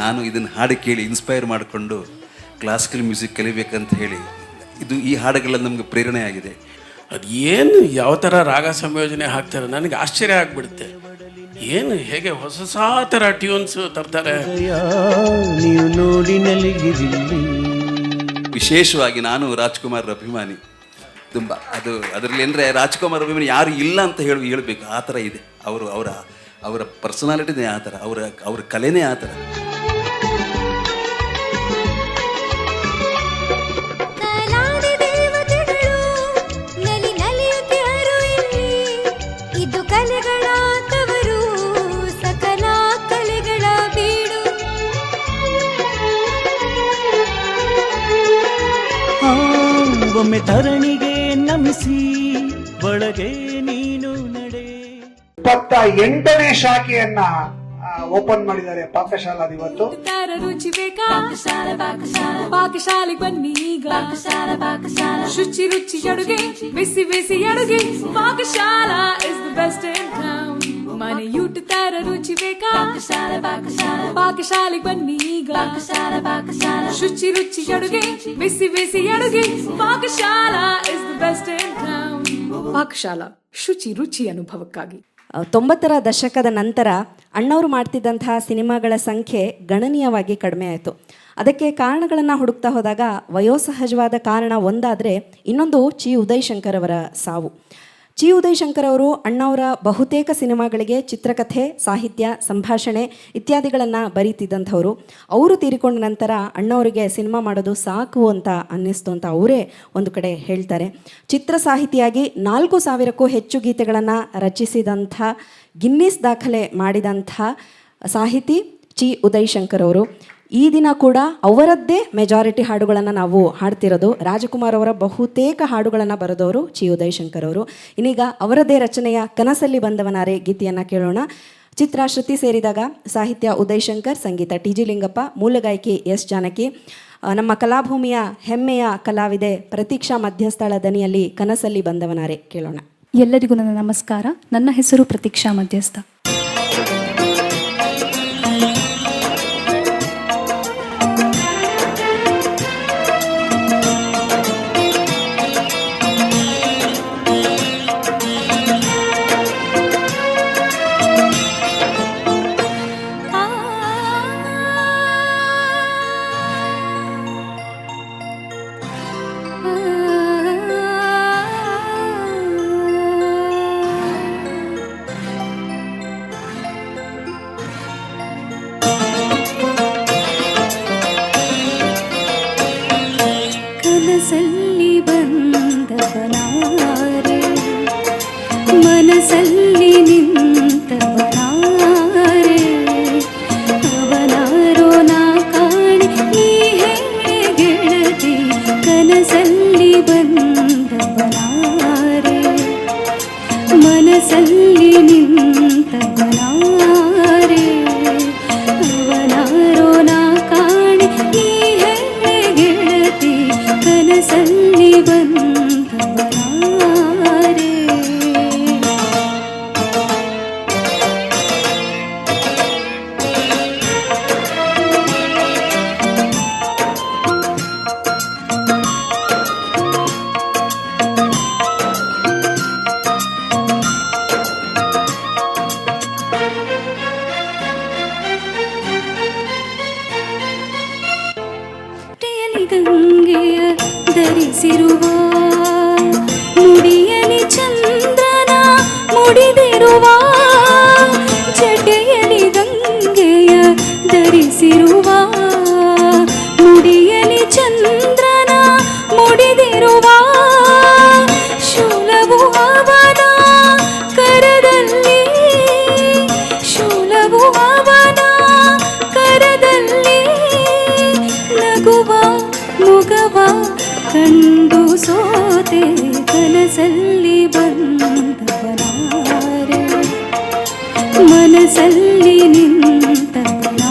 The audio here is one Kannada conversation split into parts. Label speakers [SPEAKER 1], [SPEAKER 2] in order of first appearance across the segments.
[SPEAKER 1] ನಾನು ಇದನ್ನು ಹಾಡು ಕೇಳಿ ಇನ್ಸ್ಪೈರ್ ಮಾಡಿಕೊಂಡು ಕ್ಲಾಸಿಕಲ್ ಮ್ಯೂಸಿಕ್ ಕಲಿಬೇಕಂತ ಹೇಳಿ ಈ ಹಾಡುಗಳೆಲ್ಲ ನಮಗೆ ಪ್ರೇರಣೆ ಆಗಿದೆ.
[SPEAKER 2] ಅದು ಏನು ಯಾವ ಥರ ರಾಗ ಸಂಯೋಜನೆ ಹಾಕ್ತಾರೆ ನನಗೆ ಆಶ್ಚರ್ಯ ಆಗಿಬಿಡುತ್ತೆ. ಏನು ಹೇಗೆ ಹೊಸ ಥರ ಟ್ಯೂನ್ಸ್ ತರ್ತಾರೆ.
[SPEAKER 3] ನೀವು ನೋಡಿ
[SPEAKER 1] ವಿಶೇಷವಾಗಿ ನಾನು ರಾಜ್ಕುಮಾರ್ ಅಭಿಮಾನಿ ತುಂಬ. ಅದರಲ್ಲಿ ಅಂದರೆ ರಾಜ್ಕುಮಾರ್ ಅಭಿಮಾನಿ ಯಾರು ಇಲ್ಲ ಅಂತ ಹೇಳಬೇಕು, ಆ ಥರ ಇದೆ. ಅವರ ಪರ್ಸನಾಲಿಟಿನೇ ಆ ಥರ, ಅವರ ಕಲೆನೇ ಆ ಥರ.
[SPEAKER 3] ಒಮ್ಮೆ ತರಣಿಗೆ ನಮಿಸಿ ಒಳಗೆ ನೀನು ನಡೆ.
[SPEAKER 4] 28ನೇ ಶಾಖೆಯನ್ನ ಓಪನ್ ಮಾಡಿದ್ದಾರೆ ಪಾಕಶಾಲಾದ ಇವತ್ತು.
[SPEAKER 5] ರುಚಿ ಬೇಕಾ ಪಾಕಶಾಲೆಗೆ ಬನ್ನಿ ಈಗ. ಶುಚಿ ರುಚಿ ಅಡುಗೆ, ಬಿಸಿ ಬಿಸಿ ಅಡುಗೆ. Pakashala is the best in town. ಮನೆ ಊಟ ತರ ರುಚಿ ಬೇಕಾ ಪಾಕಶಾಲೆಗೆ ಬನ್ನಿ ಈಗ. ಶುಚಿ ರುಚಿ ಅಡುಗೆ, ಬಿಸಿ ಬಿಸಿ ಅಡುಗೆ. Pakashala is the best in town. Pakashala, ಶುಚಿ ರುಚಿ ಅನುಭವಕ್ಕಾಗಿ.
[SPEAKER 6] 90ರ ದಶಕದ ನಂತರ ಅಣ್ಣವರು ಮಾಡ್ತಿದ್ದಂತಹ ಸಿನಿಮಾಗಳ ಸಂಖ್ಯೆ ಗಣನೀಯವಾಗಿ ಕಡಿಮೆ ಆಯಿತು. ಅದಕ್ಕೆ ಕಾರಣಗಳನ್ನು ಹುಡುಕ್ತಾ ಹೋದಾಗ ವಯೋಸಹಜವಾದ ಕಾರಣ ಒಂದಾದರೆ, ಇನ್ನೊಂದು ಚಿ ಉದಯಶಂಕರ್ ಅವರ ಸಾವು. ಚಿ ಉದಯಶಂಕರ್ ಅವರು ಅಣ್ಣವರ ಬಹುತೇಕ ಸಿನಿಮಾಗಳಿಗೆ ಚಿತ್ರಕಥೆ, ಸಾಹಿತ್ಯ, ಸಂಭಾಷಣೆ ಇತ್ಯಾದಿಗಳನ್ನು ಬರೀತಿದ್ದಂಥವ್ರು. ಅವರು ತೀರಿಕೊಂಡ ನಂತರ ಅಣ್ಣವರಿಗೆ ಸಿನಿಮಾ ಮಾಡೋದು ಸಾಕು ಅಂತ ಅನ್ನಿಸ್ತು ಅಂತ ಅವರೇ ಒಂದು ಕಡೆ ಹೇಳ್ತಾರೆ. ಚಿತ್ರ ಸಾಹಿತಿಯಾಗಿ 4000ಕ್ಕೂ ಹೆಚ್ಚು ಗೀತೆಗಳನ್ನು ರಚಿಸಿದಂಥ, ಗಿನ್ನಿಸ್ ದಾಖಲೆ ಮಾಡಿದಂಥ ಸಾಹಿತಿ ಚಿ ಉದಯಶಂಕರ್ ಅವರು. ಈ ದಿನ ಕೂಡ ಅವರದ್ದೇ ಮೆಜಾರಿಟಿ ಹಾಡುಗಳನ್ನು ನಾವು ಹಾಡ್ತಿರೋದು. ರಾಜಕುಮಾರ್ ಅವರ ಬಹುತೇಕ ಹಾಡುಗಳನ್ನು ಬರೆದವರು ಚಿ ಉದಯಶಂಕರ್ ಅವರು. ಇನ್ನೀಗ ಅವರದ್ದೇ ರಚನೆಯ ಕನಸಲ್ಲಿ ಬಂದವನಾರೆ ಗೀತೆಯನ್ನು ಕೇಳೋಣ. ಚಿತ್ರ ಶ್ರುತಿ ಸೇರಿದಾಗ ಸಾಹಿತ್ಯ ಉದಯಶಂಕರ್, ಸಂಗೀತ ಟಿ ಜಿ ಲಿಂಗಪ್ಪ, ಮೂಲಗಾಯಕಿ ಎಸ್ ಜಾನಕಿ. ನಮ್ಮ ಕಲಾಭೂಮಿಯ ಹೆಮ್ಮೆಯ ಕಲಾವಿದೆ ಪ್ರತೀಕ್ಷಾ ಮಧ್ಯಸ್ಥಳ ದನಿಯಲ್ಲಿ ಕನಸಲ್ಲಿ ಬಂದವನಾರೆ ಕೇಳೋಣ.
[SPEAKER 7] ಎಲ್ಲರಿಗೂ ನನ್ನ ನಮಸ್ಕಾರ. ನನ್ನ ಹೆಸರು ಪ್ರತೀಕ್ಷಾ ಮಧ್ಯಸ್ಥ.
[SPEAKER 5] ಕನಸಲ್ಲಿ ಬಂದವನಾರೆ, ಮನಸ್ಸಲ್ಲಿ ನಿಂತವನಾರೆ. ಅವನಾರೋ ನಾ ಕಾಣಿ ನೀ ಹೇಳೆ ಗೆಳತಿ. ಕನಸಲ್ಲಿ ಬಂದವನಾರೆ, ಮನಸ್ಸಲ್ಲಿ ನಿಂತವನಾರೆ. ಅವನಾರೋ ನಾ ಕಾಣಿ ನೀ ಹೇಳೆ ಗೆಳತಿ. ಕನಸಲ್ಲಿ ಬಂದವನಾರೆ. ಗಂಗೆಯ ಧರಿಸಿರುವ ಮುಡಿಯಲಿ ಚಂದ್ರನ ಮುಡಿದಿರುವ. ಜಟೆಯಲಿ ಗಂಗೆಯ ಧರಿಸಿರುವ ಮುಡಿಯಲಿ ಚಂದ್ರನ ಮುಡಿದಿರುವ. ಶೂಲವು ಅವನ ಕರದಲ್ಲಿ, ಶೂಲವು ಅವನ ಕರದಲ್ಲಿ. ನಗುವ ಮುಗವ ಕಂಡು ಸೋತೆ. ಕನಸಲ್ಲಿ ಬಂದವನಾರೆ, ಮನಸ್ಸಲ್ಲಿ ನಿಂತವನಾರೆ.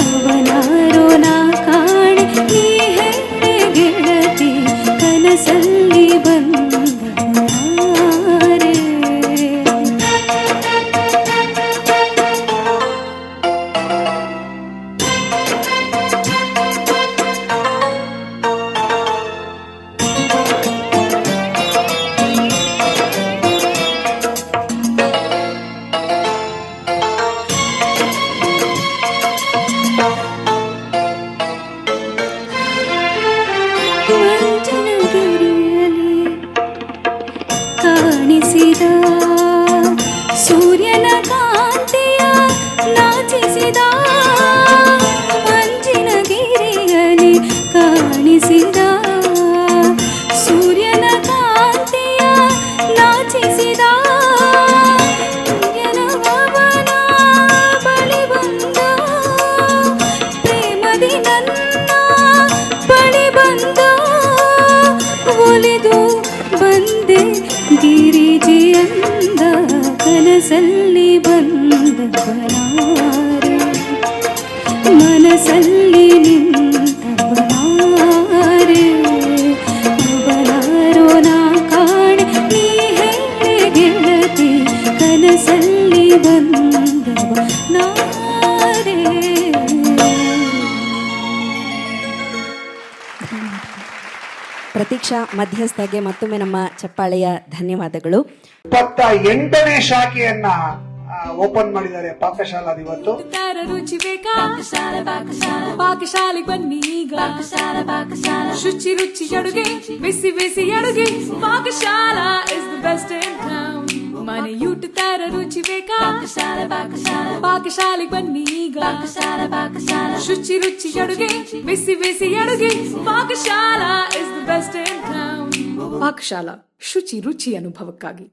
[SPEAKER 5] ಅವನಾರೋ ನಾ ಕಾಣೆ ನೀ ಹೇಳೆ ಗೆಳತಿ. ಕನಸಲ್ಲಿ ಬಂದವನಾರೆ.
[SPEAKER 7] ಮಿಡಿಸಿದ ಮಂಜಿನ ಗಿರಿಯಲ್ಲಿ ಕಾಣಿಸಿದ ಸೂರ್ಯನ ಕಾಂತಿಯ ನಾಚಿಸಿದ ಅವನ ಬಳಿ ಬಂದ ಪ್ರೇಮದಿ ನನ್ನ ಬಳಿ ಬಂದ ಒಲಿದು ಬಂದೆ ಗಿರಿಜಿಯಂದ ಕನಸಲ್ಲಿ ಬಂದವನಾರೆ ಮನಸ್ಸಲ್ಲಿ ನಿಂತವನಾರೆ ಅವನಾರೋ ನಾ ಕಾಣೆ ನೀ ಹೇಳೆ ಗೆಳತಿ ಕನಸಲ್ಲಿ ಬಂದವನಾರೆ.
[SPEAKER 6] ಪ್ರತೀಕ್ಷಾ ಮಧ್ಯಸ್ಥಗೆ ಮತ್ತೊಮ್ಮೆ ನಮ್ಮ ಚಪ್ಪಾಳೆಯ ಧನ್ಯವಾದಗಳು.
[SPEAKER 4] 28ನೇ ಶಾಖೆಯನ್ನ ಓಪನ್ ಮಾಡಿದ್ದಾರೆ ಪಾಕಶಾಲಾ ಇವತ್ತು.
[SPEAKER 5] ತರ ರುಚಿ ಬೇಕಾ ಪಾಕಶಾಲೆಗೆ ಬನ್ನಿ ಈಗ ಶುಚಿ ರುಚಿ ಅಡುಗೆ ಬಿಸಿ ಬಿಸಿ ಅಡುಗೆ Pakashala is the best in town. ಮನೆಯೂಟ ತರ ರುಚಿ ಬೇಕಾ ಪಾಕಶಾಲೆಗೆ ಬನ್ನಿ ಈಗ ಶುಚಿ ರುಚಿ ಅಡುಗೆ ಬಿಸಿ ಬಿಸಿ ಅಡುಗೆ Pakashala is the best in town. Pakashala ಶುಚಿ ರುಚಿ ಅನುಭವಕ್ಕಾಗಿ.